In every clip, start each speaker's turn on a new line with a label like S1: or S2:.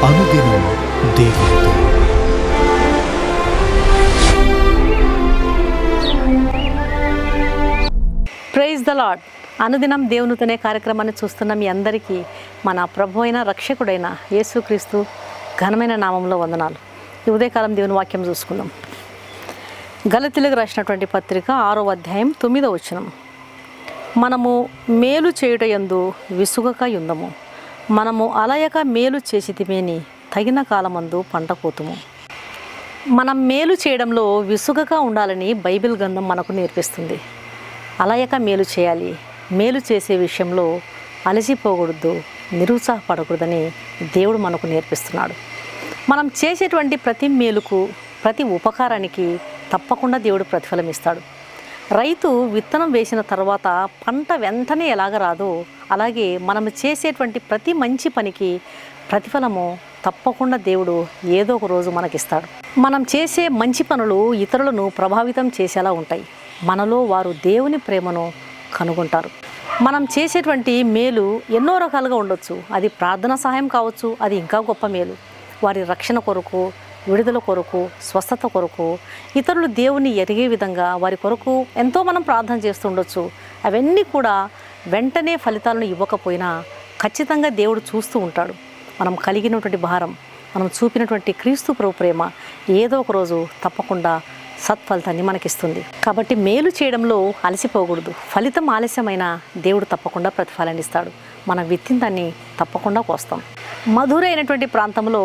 S1: అనుదినం దేవునితో.
S2: Praise the lord. అనుదినం దేవునితోనే కార్యక్రమాన్ని చూస్తున్న మీ అందరికీ మన ప్రభు అయిన రక్షకుడైన యేసుక్రీస్తు ఘనమైన నామంలో వందనాలు. ఈ ఉదయకాలం దేవుని వాక్యం చూసుకుందాం. గలతీయులకు రాసినటువంటి పత్రిక 6వ అధ్యాయం 9వ వచనం. మనము మేలు చేయుట యందు విసుగక యుందము, మనము అలయక మేలు చేసితిమేని తగిన కాలమందు పంట కోతుము. మనం మేలు చేయడంలో విసుగగా ఉండాలని బైబిల్ గ్రంథం మనకు నేర్పిస్తుంది. అలయక మేలు చేయాలి, మేలు చేసే విషయంలో అలసిపోకూడదు, నిరుత్సాహపడకూడదని దేవుడు మనకు నేర్పిస్తున్నాడు. మనం చేసేటువంటి ప్రతి మేలుకు, ప్రతి ఉపకారానికి తప్పకుండా దేవుడు ప్రతిఫలం ఇస్తాడు. రైతు విత్తనం వేసిన తర్వాత పంట వెంటనే ఎలాగ రాదో అలాగే మనం చేసేటువంటి ప్రతి మంచి పనికి ప్రతిఫలము తప్పకుండా దేవుడు ఏదో ఒక రోజు మనకిస్తాడు. మనం చేసే మంచి పనులు ఇతరులను ప్రభావితం చేసేలా ఉంటాయి. మనలో వారు దేవుని ప్రేమను కనుగొంటారు. మనం చేసేటువంటి మేలు ఎన్నో రకాలుగా ఉండొచ్చు. అది ప్రార్థన సహాయం కావచ్చు, అది ఇంకా గొప్ప మేలు. వారి రక్షణ కొరకు, విడుదల కొరకు, స్వస్థత కొరకు, ఇతరులు దేవుని ఎరిగే విధంగా వారి కొరకు ఎంతో మనం ప్రార్థన చేస్తూ ఉండొచ్చు. అవన్నీ కూడా వెంటనే ఫలితాలను ఇవ్వకపోయినా ఖచ్చితంగా దేవుడు చూస్తూ ఉంటాడు. మనం కలిగినటువంటి భారం, మనం చూపినటువంటి క్రీస్తు ప్రభు ప్రేమ ఏదో ఒక రోజు తప్పకుండా సత్ఫలితాన్ని మనకిస్తుంది. కాబట్టి మేలు చేయడంలో అలసిపోకూడదు. ఫలితం ఆలస్యమైన దేవుడు తప్పకుండా ప్రతిఫలాన్ని ఇస్తాడు. మనం విత్తిన దాన్ని తప్పకుండా కోస్తాం. మధుర అయినటువంటి ప్రాంతంలో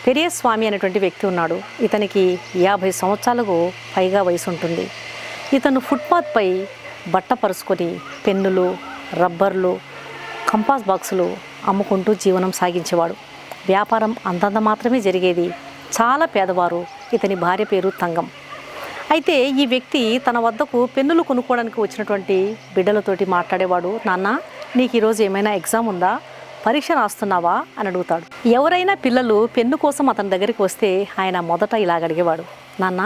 S2: పెరియస్వామి అనేటువంటి వ్యక్తి ఉన్నాడు. ఇతనికి 50 సంవత్సరాలకు పైగా వయసు ఉంటుంది. ఇతను ఫుట్పాత్పై బట్ట పరుచుకొని పెన్నులు, రబ్బర్లు, కంపాస్ బాక్సులు అమ్ముకుంటూ జీవనం సాగించేవాడు. వ్యాపారం అంతంత మాత్రమే జరిగేది. చాలా పేదవారు. ఇతని భార్య పేరు తంగం. అయితే ఈ వ్యక్తి తన వద్దకు పెన్నులు కొనుక్కోవడానికి వచ్చినటువంటి బిడ్డలతోటి మాట్లాడేవాడు. నాన్న, నీకు ఈరోజు ఏమైనా ఎగ్జామ్ ఉందా, పరీక్ష రాస్తున్నావా అని అడుగుతాడు. ఎవరైనా పిల్లలు పెన్ను కోసం అతని దగ్గరికి వస్తే ఆయన మొదట ఇలాగ అడిగేవాడు, నాన్న,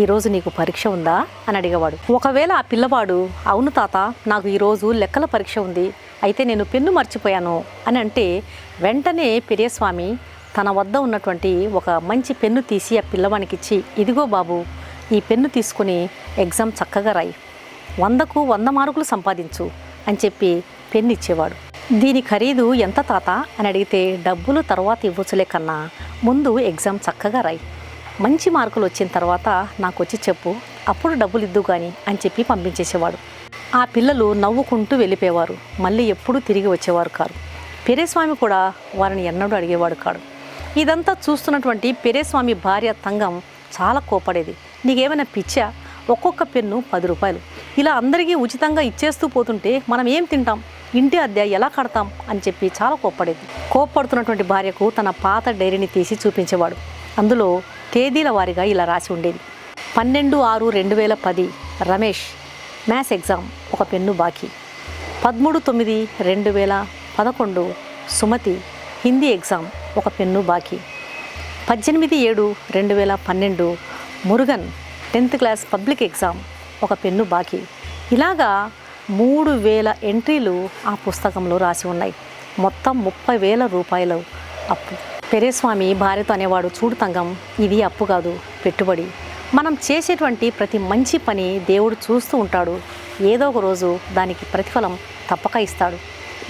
S2: ఈరోజు నీకు పరీక్ష ఉందా అని అడిగేవాడు. ఒకవేళ ఆ పిల్లవాడు అవును తాత, నాకు ఈరోజు లెక్కల పరీక్ష ఉంది, అయితే నేను పెన్ను మర్చిపోయాను అని అంటే వెంటనే పెరియస్వామి తన వద్ద ఉన్నటువంటి ఒక మంచి పెన్ను తీసి ఆ పిల్లవానికి ఇచ్చి, ఇదిగో బాబు, ఈ పెన్ను తీసుకుని ఎగ్జామ్ చక్కగా రాయి, 100కు 100 మార్కులు సంపాదించు అని చెప్పి పెన్ను ఇచ్చేవాడు. దీని ఖరీదు ఎంత తాత అని అడిగితే, డబ్బులు తర్వాత ఇవ్వచ్చులే కన్నా, ముందు ఎగ్జామ్ చక్కగా రాయి, మంచి మార్కులు వచ్చిన తర్వాత నాకు వచ్చి చెప్పు, అప్పుడు డబ్బులు ఇద్దు కానీ అని చెప్పి పంపించేసేవాడు. ఆ పిల్లలు నవ్వుకుంటూ వెళ్ళిపోయేవారు. మళ్ళీ ఎప్పుడూ తిరిగి వచ్చేవారు కారు. పెరియస్వామి కూడా వారిని ఎన్నడూ అడిగేవాడు కాడు. ఇదంతా చూస్తున్నటువంటి పెరియస్వామి భార్య తంగం చాలా కోపడేది. నీకేమైనా పిచ్చా, ఒక్కొక్క పెన్ను 10 రూపాయలు, ఇలా అందరికీ ఉచితంగా ఇచ్చేస్తూ పోతుంటే మనం ఏం తింటాం, ఇంటి అద్దె ఎలా కడతాం అని చెప్పి చాలా కోప్పడేది. కోప్పడుతున్నటువంటి భార్యకు తన పాత డైరీని తీసి చూపించేవాడు. అందులో తేదీల వారీగా ఇలా రాసి ఉండేది. 12/6/2010 రమేష్ మ్యాథ్స్ ఎగ్జామ్ ఒక పెన్ను బాకీ. 13/9/2011 సుమతి హిందీ ఎగ్జామ్ ఒక పెన్ను బాకీ. 18/7/2012 Murugan 10th class public exam ఒక పెన్ను బాకీ. ఇలాగా 3000 ఎంట్రీలు ఆ పుస్తకంలో రాసి ఉన్నాయి. మొత్తం 30,000 రూపాయలు అప్పు. పెరియస్వామి భార్యతో అనేవాడు, చూడు తంగం, ఇది అప్పు కాదు, పెట్టుబడి. మనం చేసేటువంటి ప్రతి మంచి పని దేవుడు చూస్తూ ఉంటాడు. ఏదో ఒక రోజు దానికి ప్రతిఫలం తప్పక ఇస్తాడు.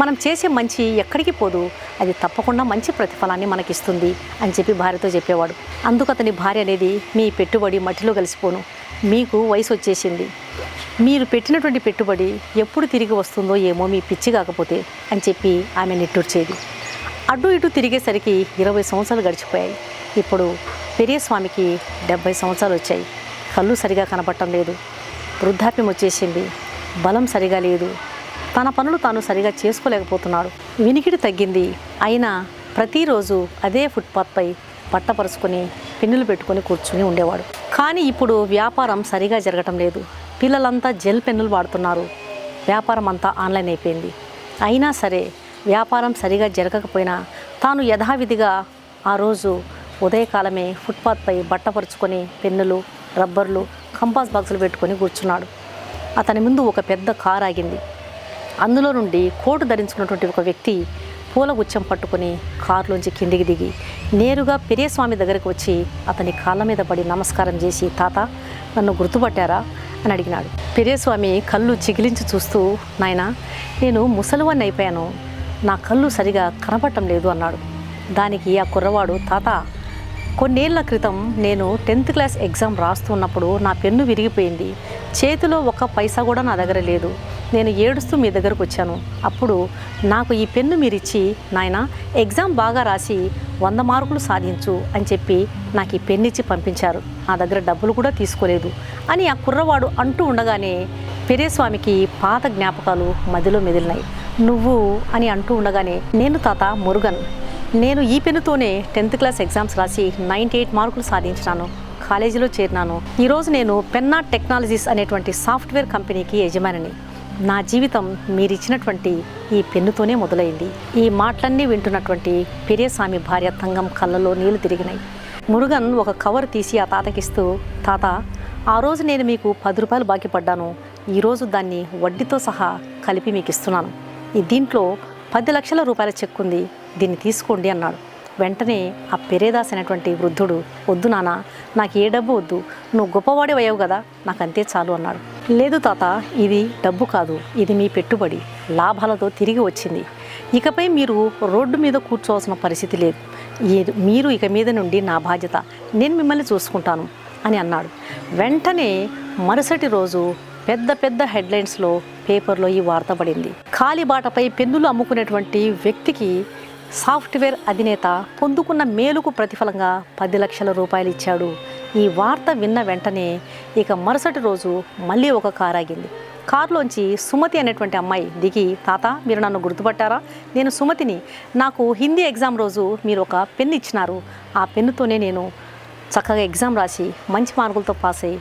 S2: మనం చేసే మంచి ఎక్కడికి పోదు, అది తప్పకుండా మంచి ప్రతిఫలాన్ని మనకిస్తుంది అని చెప్పి భార్యతో చెప్పేవాడు. అందుకు అతని భార్య అనేది, మీ పెట్టుబడి మట్టిలో కలిసిపోను, మీకు వయసు వచ్చేసింది, మీరు పెట్టినటువంటి పెట్టుబడి ఎప్పుడు తిరిగి వస్తుందో ఏమో మీ పిచ్చి కాకపోతే అని చెప్పి ఆమె నిట్టూర్చేది. అటు ఇటు తిరిగేసరికి 20 సంవత్సరాలు గడిచిపోయాయి. ఇప్పుడు పెరియస్వామికి 70 సంవత్సరాలు వచ్చాయి. కళ్ళు సరిగా కనపడటం లేదు, వృద్ధాప్యం వచ్చేసింది, బలం సరిగా లేదు, తన పనులు తాను సరిగా చేసుకోలేకపోతున్నాడు, వినికిడి తగ్గింది. అయినా ప్రతిరోజు అదే ఫుట్పాత్పై బట్టపరుచుకొని పెన్నులు పెట్టుకొని కూర్చుని ఉండేవాడు. కానీ ఇప్పుడు వ్యాపారం సరిగా జరగటం లేదు. పిల్లలంతా జెల్ పెన్నులు వాడుతున్నారు. వ్యాపారం అంతా ఆన్లైన్ అయిపోయింది. అయినా సరే వ్యాపారం సరిగా జరగకపోయినా తాను యథావిధిగా ఆ రోజు ఉదయకాలమే ఫుట్పాత్పై బట్టపరుచుకొని పెన్నులు, రబ్బర్లు, కంపాస్ బాక్సులు పెట్టుకొని కూర్చున్నాడు. అతని ముందు ఒక పెద్ద కారు ఆగింది. అందులో నుండి కోటు ధరించుకున్నటువంటి ఒక వ్యక్తి పూల గుచ్చం పట్టుకుని కారులోంచి కిందికి దిగి నేరుగా పెరియస్వామి దగ్గరికి వచ్చి అతని కాళ్ళ మీద పడి నమస్కారం చేసి, తాత నన్ను గుర్తుపట్టారా అని అడిగినాడు. పెరియస్వామి కళ్ళు చిగిలించి చూస్తూ, నాయనా నేను ముసలివాణ్ణి అయిపోయాను, నా కళ్ళు సరిగా కనపడటం లేదు అన్నాడు. దానికి ఆ కుర్రవాడు, తాత కొన్నేళ్ల క్రితం నేను 10th క్లాస్ ఎగ్జామ్ రాస్తున్నప్పుడు నా పెన్ను విరిగిపోయింది, చేతిలో ఒక్క పైసా కూడా నా దగ్గర లేదు, నేను ఏడుస్తూ మీ దగ్గరకు వచ్చాను, అప్పుడు నాకు ఈ పెన్ను మీరు ఇచ్చి, నాయనా ఎగ్జామ్ బాగా రాసి 100 మార్కులు సాధించు అని చెప్పి నాకు ఈ పెన్ను ఇచ్చి పంపించారు, నా దగ్గర డబ్బులు కూడా తీసుకోలేదు అని ఆ కుర్రవాడు అంటూ ఉండగానే పెరియస్వామికి పాత జ్ఞాపకాలు మదిలో మెదిలినాయి. నువ్వు అని అంటూ ఉండగానే, నేను తాత మురుగన్, నేను ఈ పెన్నుతోనే 10th క్లాస్ ఎగ్జామ్స్ రాసి 98 మార్కులు సాధించినాను, కాలేజీలో చేరినాను, ఈరోజు నేను పెన్నా టెక్నాలజీస్ అనేటువంటి సాఫ్ట్వేర్ కంపెనీకి యజమానిని, నా జీవితం మీరిచ్చినటువంటి ఈ పెన్నుతోనే మొదలైంది. ఈ మాటలన్నీ వింటున్నటువంటి పెరియస్వామి భార్య తంగం కళ్ళలో నీళ్లు తిరిగినాయి. మురుగన్ ఒక కవర్ తీసి ఆ తాతకిస్తూ, తాత ఆ రోజు నేను మీకు 10 రూపాయలు బాకీ పడ్డాను, ఈరోజు దాన్ని వడ్డీతో సహా కలిపి మీకు ఇస్తున్నాను, దీంట్లో 10 లక్షల రూపాయల చెక్ ఉంది, దీన్ని తీసుకోండి అన్నాడు. వెంటనే ఆ పెరేదాస్ అనేటువంటి వృద్ధుడు, వద్దు నాన్న, నాకు ఏ డబ్బు వద్దు, నువ్వు గొప్పవాడి అయ్యావు కదా, నాకు అంతే చాలు అన్నాడు. లేదు తాత, ఇది డబ్బు కాదు, ఇది మీ పెట్టుబడి, లాభాలతో తిరిగి వచ్చింది, ఇకపై మీరు రోడ్డు మీద కూర్చోవలసిన పరిస్థితి లేదు, మీరు ఇక మీద నుండి నా బాధ్యత, నేను మిమ్మల్ని చూసుకుంటాను అని అన్నాడు. వెంటనే మరుసటి రోజు పెద్ద పెద్ద హెడ్లైన్స్లో పేపర్లో ఈ వార్త పడింది. కాలిబాటపై పెన్నులు అమ్ముకునేటువంటి వ్యక్తికి సాఫ్ట్వేర్ అధినేత పొందుకున్న మేలుకు ప్రతిఫలంగా 10 లక్షల రూపాయలు ఇచ్చాడు. ఈ వార్త విన్న వెంటనే ఇక మరుసటి రోజు మళ్ళీ ఒక కారు ఆగింది. కారులోంచి సుమతి అనేటువంటి అమ్మాయి దిగి, తాత మీరు నన్ను గుర్తుపట్టారా, నేను సుమతిని, నాకు హిందీ ఎగ్జామ్ రోజు మీరు ఒక పెన్ను ఇచ్చినారు, ఆ పెన్నుతోనే నేను చక్కగా ఎగ్జామ్ రాసి మంచి మార్కులతో పాస్ అయ్యి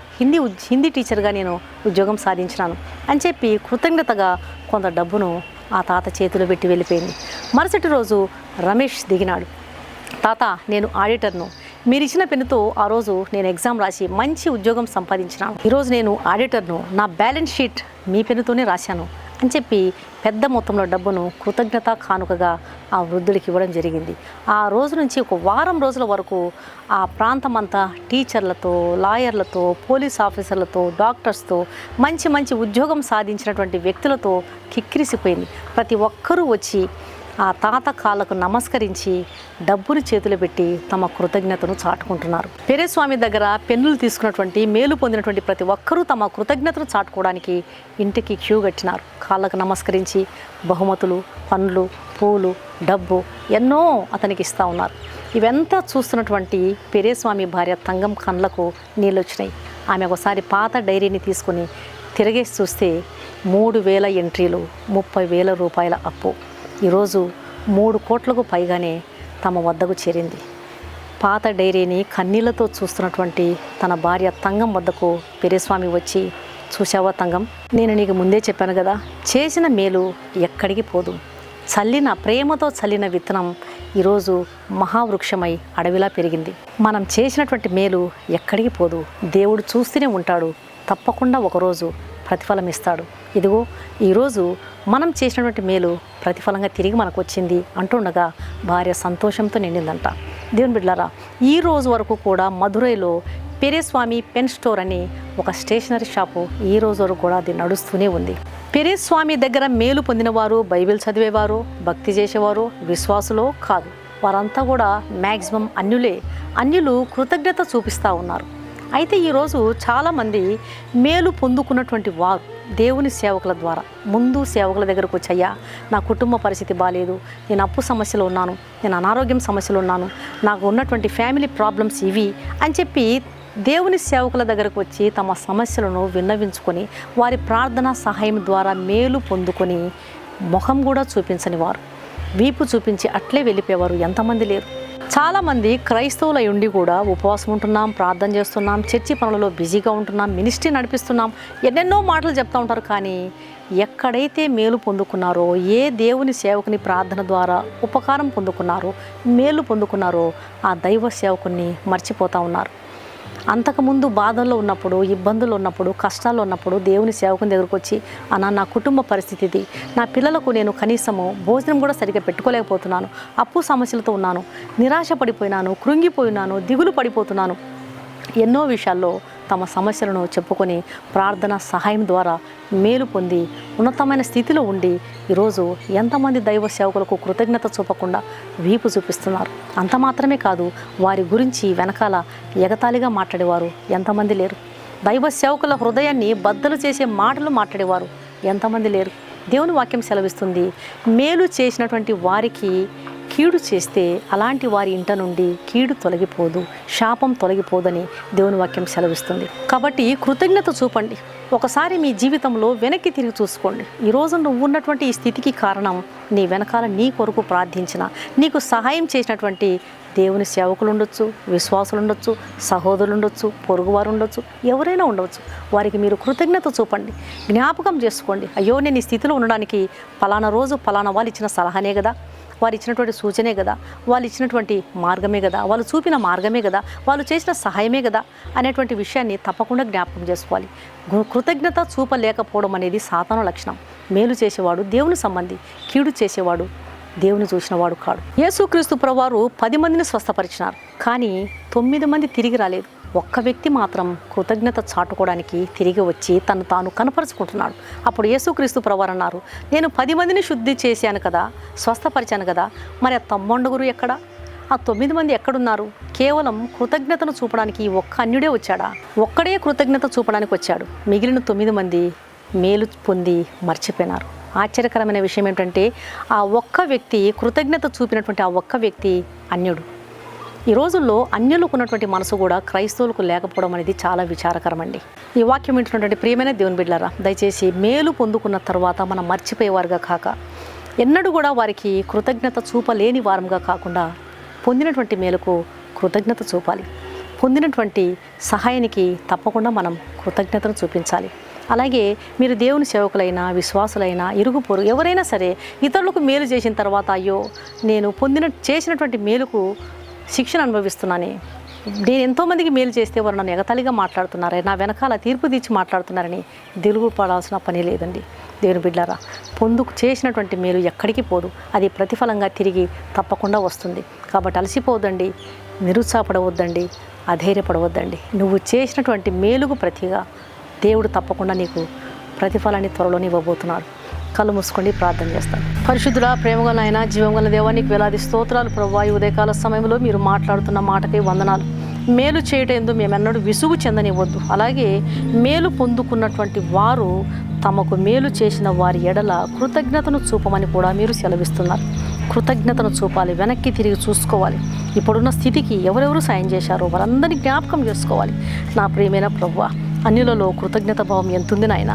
S2: హిందీ టీచర్గా నేను ఉద్యోగం సాధించినాను అని చెప్పి కృతజ్ఞతగా కొంత డబ్బును ఆ తాత చేతిలో పెట్టి వెళ్ళిపోయింది. మరుసటి రోజు రమేష్ దిగినాడు. తాత నేను ఆడిటర్ను, మీరు ఇచ్చిన పెన్నుతో ఆ రోజు నేను ఎగ్జామ్ రాసి మంచి ఉద్యోగం సంపాదించినాను, ఈరోజు నేను ఆడిటర్ను, నా బ్యాలెన్స్ షీట్ మీ పెన్నుతోనే రాశాను అని చెప్పి పెద్ద మొత్తంలో డబ్బును కృతజ్ఞత కానుకగా ఆ వృద్ధుడికి ఇవ్వడం జరిగింది. ఆ రోజు నుంచి ఒక వారం రోజుల వరకు ఆ ప్రాంతమంతా టీచర్లతో, లాయర్లతో, పోలీస్ ఆఫీసర్లతో, డాక్టర్స్తో, మంచి మంచి ఉద్యోగం సాధించినటువంటి వ్యక్తులతో కిక్కిరిసిపోయింది. ప్రతి ఒక్కరూ వచ్చి ఆ తాత కాళ్ళకు నమస్కరించి డబ్బుని చేతులు పెట్టి తమ కృతజ్ఞతను చాటుకుంటున్నారు. పెరియస్వామి దగ్గర పెన్నులు తీసుకున్నటువంటి మేలు పొందినటువంటి ప్రతి ఒక్కరూ తమ కృతజ్ఞతను చాటుకోవడానికి ఇంటికి క్యూ కట్టినారు. కాళ్ళకు నమస్కరించి బహుమతులు, పండ్లు, పూలు, డబ్బు ఎన్నో అతనికి ఇస్తూ ఉన్నారు. ఇవంతా చూస్తున్నటువంటి పెరియస్వామి భార్య తంగం కళ్ళకు నీళ్ళు వచ్చినాయి. ఆమె ఒకసారి పాత డైరీని తీసుకుని తిరిగేసి చూస్తే 3,000 ఎంట్రీలు, 30,000 రూపాయల అప్పు ఈరోజు 3 కోట్లకు పైగానే తమ వద్దకు చేరింది. పాత డైరీని కన్నీళ్లతో చూస్తున్నటువంటి తన భార్య తంగం వద్దకు పెరియస్వామి వచ్చి, చూశావా తంగం, నేను నీకు ముందే చెప్పాను కదా, చేసిన మేలు ఎక్కడికి పోదు, ప్రేమతో చల్లిన విత్తనం ఈరోజు మహావృక్షమై అడవిలా పెరిగింది. మనం చేసినటువంటి మేలు ఎక్కడికి పోదు, దేవుడు చూస్తూనే ఉంటాడు, తప్పకుండా ఒకరోజు ప్రతిఫలం ఇస్తాడు. ఇదిగో ఈరోజు మనం చేసినటువంటి మేలు ప్రతిఫలంగా తిరిగి మనకు వచ్చింది అంటుండగా భార్య సంతోషంతో నిండిందంట. దేవుని బిడ్డలారా, ఈ రోజు వరకు కూడా మధురైలో పెరియస్వామి పెన్ స్టోర్ అని ఒక స్టేషనరీ షాపు ఈ రోజు వరకు కూడా అది నడుస్తూనే ఉంది. పెరియస్వామి దగ్గర మేలు పొందిన వారు బైబిల్ చదివేవారు, భక్తి చేసేవారు, విశ్వాసులో కాదు, వారంతా కూడా మ్యాక్సిమం అన్యులు కృతజ్ఞత చూపిస్తూ ఉన్నారు. అయితే ఈరోజు చాలామంది మేలు పొందుకున్నటువంటి వారు దేవుని సేవకుల ద్వారా ముందు సేవకుల దగ్గరకు వచ్చయ్యా, నా కుటుంబ పరిస్థితి బాగాలేదు, నేను అప్పు సమస్యలు ఉన్నాను, నేను అనారోగ్యం సమస్యలు ఉన్నాను, నాకు ఉన్నటువంటి ఫ్యామిలీ ప్రాబ్లమ్స్ ఇవి అని చెప్పి దేవుని సేవకుల దగ్గరకు వచ్చి తమ సమస్యలను విన్నవించుకొని వారి ప్రార్థన సహాయం ద్వారా మేలు పొందుకొని ముఖం కూడా చూపించని వారు, వీపు చూపించి అట్లే వెళ్ళిపోయేవారు ఎంతమంది లేరు. చాలామంది క్రైస్తవులై ఉండి కూడా ఉపవాసం ఉంటున్నాం, ప్రార్థన చేస్తున్నాం, చర్చి పనులలో బిజీగా ఉంటున్నాం, మినిస్ట్రీ నడిపిస్తున్నాం, ఎన్నెన్నో మాటలు చెప్తూ ఉంటారు. కానీ ఎక్కడైతే మేలు పొందుకున్నారో, ఏ దేవుని సేవకుని ప్రార్థన ద్వారా ఉపకారం పొందుకున్నారో, మేలు పొందుకున్నారో ఆ దైవ సేవకుని మర్చిపోతూ ఉన్నారు. అంతకుముందు బాధల్లో ఉన్నప్పుడు, ఇబ్బందులు ఉన్నప్పుడు, కష్టాల్లో ఉన్నప్పుడు దేవుని సేవకుని దగ్గరకు వచ్చి, అన్న నా కుటుంబ పరిస్థితి ఇది, నా పిల్లలకు నేను కనీసము భోజనం కూడా సరిగ్గా పెట్టుకోలేకపోతున్నాను, అప్పు సమస్యలతో ఉన్నాను, నిరాశ పడిపోయినాను, కృంగిపోయినాను, దిగులు పడిపోతున్నాను, ఎన్నో విషయాల్లో తమ సమస్యలను చెప్పుకొని ప్రార్థన సహాయం ద్వారా మేలు పొంది ఉన్నతమైన స్థితిలో ఉండి ఈరోజు ఎంతమంది దైవ సేవకులకు కృతజ్ఞత చూపకుండా వీపు చూపిస్తున్నారు. అంత మాత్రమే కాదు, వారి గురించి వెనకాల ఎగతాళిగా మాట్లాడేవారు ఎంతమంది లేరు. దైవ సేవకుల హృదయాన్ని బద్దలు చేసే మాటలు మాట్లాడేవారు ఎంతమంది లేరు. దేవుని వాక్యం సెలవిస్తుంది, మేలు చేసినటువంటి వారికి కీడు చేస్తే అలాంటి వారి ఇంట నుండి కీడు తొలగిపోదు, శాపం తొలగిపోదని దేవుని వాక్యం సెలవిస్తుంది. కాబట్టి కృతజ్ఞత చూపండి. ఒకసారి మీ జీవితంలో వెనక్కి తిరిగి చూసుకోండి. ఈరోజు నువ్వు ఉన్నటువంటి ఈ స్థితికి కారణం నీ వెనకాల నీ కొరకు ప్రార్థించిన, నీకు సహాయం చేసినటువంటి దేవుని సేవకులు ఉండొచ్చు, విశ్వాసులు ఉండొచ్చు, సహోదరులు ఉండొచ్చు, పొరుగువారు ఉండొచ్చు, ఎవరైనా ఉండవచ్చు. వారికి మీరు కృతజ్ఞత చూపండి. జ్ఞాపకం చేసుకోండి, అయ్యో నేను ఈ స్థితిలో ఉండడానికి పలానా రోజు పలానా వాళ్ళు ఇచ్చిన సలహానే కదా, వారు ఇచ్చినటువంటి సూచనే కదా, వాళ్ళు ఇచ్చినటువంటి మార్గమే కదా, వాళ్ళు చూపిన మార్గమే కదా, వాళ్ళు చేసిన సహాయమే కదా అనేటువంటి విషయాన్ని తప్పకుండా జ్ఞాపకం చేసుకోవాలి. కృతజ్ఞత చూపలేకపోవడం అనేది సాతాను లక్షణం. మేలు చేసేవాడు దేవుని సంబంధి, కీడు చేసేవాడు దేవుని చూసినవాడు కాడు. యేసుక్రీస్తు ప్రభువారు 10 మందిని స్వస్థపరిచినారు, కానీ 9 మంది తిరిగి రాలేదు. ఒక్క వ్యక్తి మాత్రం కృతజ్ఞత చాటుకోవడానికి తిరిగి వచ్చి తను తాను కనపరుచుకుంటున్నాడు. అప్పుడు యేసుక్రీస్తు ప్రభువారు అన్నారు, నేను 10 మందిని శుద్ధి చేశాను కదా, స్వస్థపరిచాను కదా, మరి ఆ తమ్మండుగురు ఎక్కడ? ఆ 9 మంది ఎక్కడున్నారు? కేవలం కృతజ్ఞతను చూపడానికి ఒక్క అన్యుడే వచ్చాడా? ఒక్కడే కృతజ్ఞత చూపడానికి వచ్చాడు. మిగిలిన 9 మంది మేలు పొంది మర్చిపోయినారు. ఆశ్చర్యకరమైన విషయం ఏంటంటే ఆ ఒక్క వ్యక్తి, కృతజ్ఞత చూపినటువంటి ఆ ఒక్క వ్యక్తి అన్యుడు. ఈ రోజుల్లో అన్యులకు ఉన్నటువంటి మనసు కూడా క్రైస్తవులకు లేకపోవడం అనేది చాలా విచారకరం అండి. ఈ వాక్యం వింటున్నటువంటి ప్రియమైన దేవుని బిడ్డలారా, దయచేసి మేలు పొందుకున్న తర్వాత మనం మర్చిపోయేవారుగా కాక, ఎన్నడూ కూడా వారికి కృతజ్ఞత చూపలేని వారంగా కాకుండా పొందినటువంటి మేలుకు కృతజ్ఞత చూపాలి. పొందినటువంటి సహాయానికి తప్పకుండా మనం కృతజ్ఞతను చూపించాలి. అలాగే మీరు దేవుని సేవకులైనా, విశ్వాసులైనా, ఇరుగు పొరుగు ఎవరైనా సరే ఇతరులకు మేలు చేసిన తర్వాత, అయ్యో నేను చేసినటువంటి మేలుకు శిక్షను అనుభవిస్తున్నానే, నేను ఎంతోమందికి మేలు చేస్తే వారు నన్ను ఎగతాళిగా మాట్లాడుతున్నారే, నా వెనకాల తీర్పు తీర్చి మాట్లాడుతున్నారని దిగులు పడాల్సిన పని లేదండి. దేవుని బిడ్డారా, చేసినటువంటి మేలు ఎక్కడికి పోదు, అది ప్రతిఫలంగా తిరిగి తప్పకుండా వస్తుంది. కాబట్టి అలసిపోవద్దండి, నిరుత్సాహపడవద్దండి, అధైర్యపడవద్దండి. నువ్వు చేసినటువంటి మేలుకు ప్రతిగా దేవుడు తప్పకుండా నీకు ప్రతిఫలాన్ని త్వరలోనే ఇవ్వబోతున్నాడు. కళ్ళు మూసుకోండి, ప్రార్థన చేస్తాను. పరిశుద్ధుడా, ప్రేమగల నాయన, జీవంగల దేవా, నీకు వేలాది స్తోత్రాలు ప్రభువా. ఈ ఉదయకాల సమయంలో మీరు మాట్లాడుతున్న మాటకి వందనాలు. మేలు చేయటం ఎందు మేమెన్నడూ విసుగు చెందనివ్వద్దు. అలాగే మేలు పొందుకున్నటువంటి వారు తమకు మేలు చేసిన వారి ఎడల కృతజ్ఞతను చూపమని కూడా మీరు సెలవిస్తున్నారు. కృతజ్ఞతను చూపాలి, వెనక్కి తిరిగి చూసుకోవాలి. ఇప్పుడున్న స్థితికి ఎవరెవరు సాయం చేశారో వారందరినీ జ్ఞాపకం చేసుకోవాలి. నా ప్రియమైన ప్రభువా, అన్యులలో కృతజ్ఞత భావం ఎంతుంది నాయన.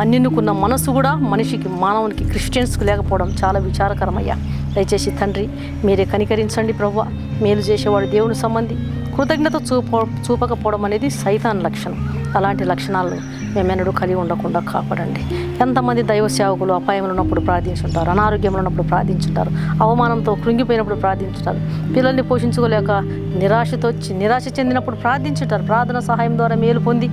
S2: అన్యునుకున్న మనసు కూడా మనిషికి, మానవునికి, క్రిస్టియన్స్కి లేకపోవడం చాలా విచారకరమయ్యా. దయచేసి తండ్రి మీరే కనికరించండి ప్రభువా. మేలు చేసేవాడు దేవుని సంబంధి, కృతజ్ఞత చూపకపోవడం అనేది సైతాన్ లక్షణం. అలాంటి లక్షణాలను మేమెన్నడూ కలిగి ఉండకుండా కాపాడండి. ఎంతమంది దైవ సేవకులు అపాయంలో ఉన్నప్పుడు ప్రార్థించుంటారు, అనారోగ్యంలో ఉన్నప్పుడు ప్రార్థించుంటారు, అవమానంతో కృంగిపోయినప్పుడు ప్రార్థించుంటారు, పిల్లల్ని పోషించుకోలేక నిరాశ చెందినప్పుడు ప్రార్థించుంటారు. ప్రార్థన సహాయం ద్వారా మేలు పొంది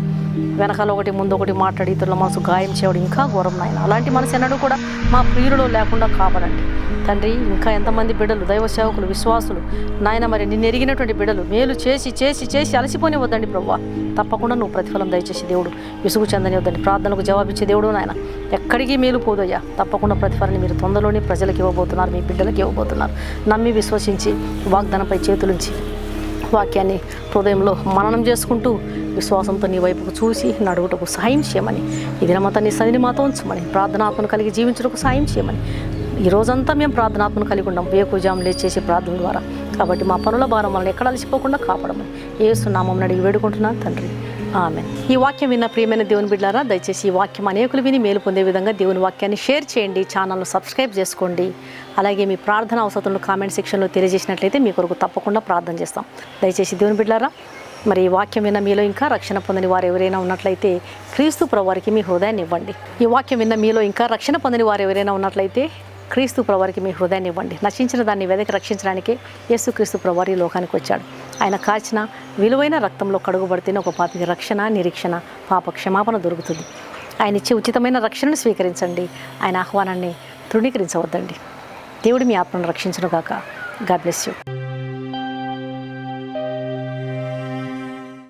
S2: వెనకాల ఒకటి ముందు ఒకటి మాట్లాడి ఇతరుల మనసు గాయం చేయడం ఇంకా ఘోరం నాయన. అలాంటి మనసు ఎన్నడూ కూడా మా ప్రియులలో లేకుండా కాపాడండి తండ్రి. ఇంకా ఎంతమంది బిడ్డలు, దైవ సేవకులు, విశ్వాసులు నాయన, మరి నిన్ను ఎరిగినటువంటి బిడ్డలు మేలు చేసి చేసి చేసి అలసిపోని వద్దండి ప్రభువా. తప్పకుండా నువ్వు ప్రతిఫలం దయచేసి దేవుడు, విసుగు చెందని వద్దండి. ప్రార్థనకు జవాబిచ్చే దేవుడు నాయన, ఎక్కడికి మేలు పోదయ్యా. తప్పకుండా ప్రతిఫలాన్ని మీరు తొందరలోనే ప్రజలకు ఇవ్వబోతున్నారు, మీ బిడ్డలకు ఇవ్వబోతున్నారు. నమ్మి విశ్వసించి వాగ్దానంపై చేతులుంచి వాక్యాన్ని హృదయంలో మననం చేసుకుంటూ విశ్వాసంతో నీ వైపుకు చూసి నడువుటకు సాయం చేయమని, ఈ దినమంతా నీ సన్నిధిని మాతో ఉంచమని, ప్రార్థనాత్మను కలిగి జీవించుటకు సాయం చేయమని. ఈ రోజంతా మేము ప్రార్థనాత్మను కలిగి ఉన్నాం, వేకుజాము లేచేసే ప్రార్థన ద్వారా. కాబట్టి మా పనుల భారం వలన ఎక్కడ అలసిపోకుండా కాపాడమని యేసు నామమున అడిగి వేడుకుంటున్నాను తండ్రి, ఆమేన్. ఈ వాక్యం విన్న ప్రియమైన దేవుని బిడ్డలారా, దయచేసి ఈ వాక్యం అనేకులు విని మేలు పొందే విధంగా దేవుని వాక్యాన్ని షేర్ చేయండి, ఛానల్ను సబ్స్క్రైబ్ చేసుకోండి. అలాగే మీ ప్రార్థన అవసరాలను కామెంట్ సెక్షన్లో తెలియజేసినట్లయితే మీ కొరకు తప్పకుండా ప్రార్థన చేస్తాం. దయచేసి దేవుని బిడ్డలారా, మరి ఈ వాక్యం విన్న మీలో ఇంకా రక్షణ పొందని వారు ఎవరైనా ఉన్నట్లయితే క్రీస్తు ప్రభువారికి మీ హృదయాన్ని ఇవ్వండి. ఈ వాక్యం విన్న మీలో ఇంకా రక్షణ పొందని వారు ఎవరైనా ఉన్నట్లయితే క్రీస్తు ప్రభువారికి మీ హృదయాన్ని ఇవ్వండి. నశించిన దాన్ని వెదకి రక్షించడానికి యేసుక్రీస్తు ప్రభువారు ఈ లోకానికి వచ్చాడు. ఆయన కాచిన విలువైన రక్తంలో కడుగుబడితేనే ఒక పాపికి రక్షణ, నిరీక్షణ, పాప క్షమాపణ దొరుకుతుంది. ఆయన ఇచ్చే ఉచితమైన రక్షణను స్వీకరించండి. ఆయన ఆహ్వానాన్ని తృణీకరించవద్దండి. దేవుడు మీ ఆత్మను రక్షించును గాక. God bless you.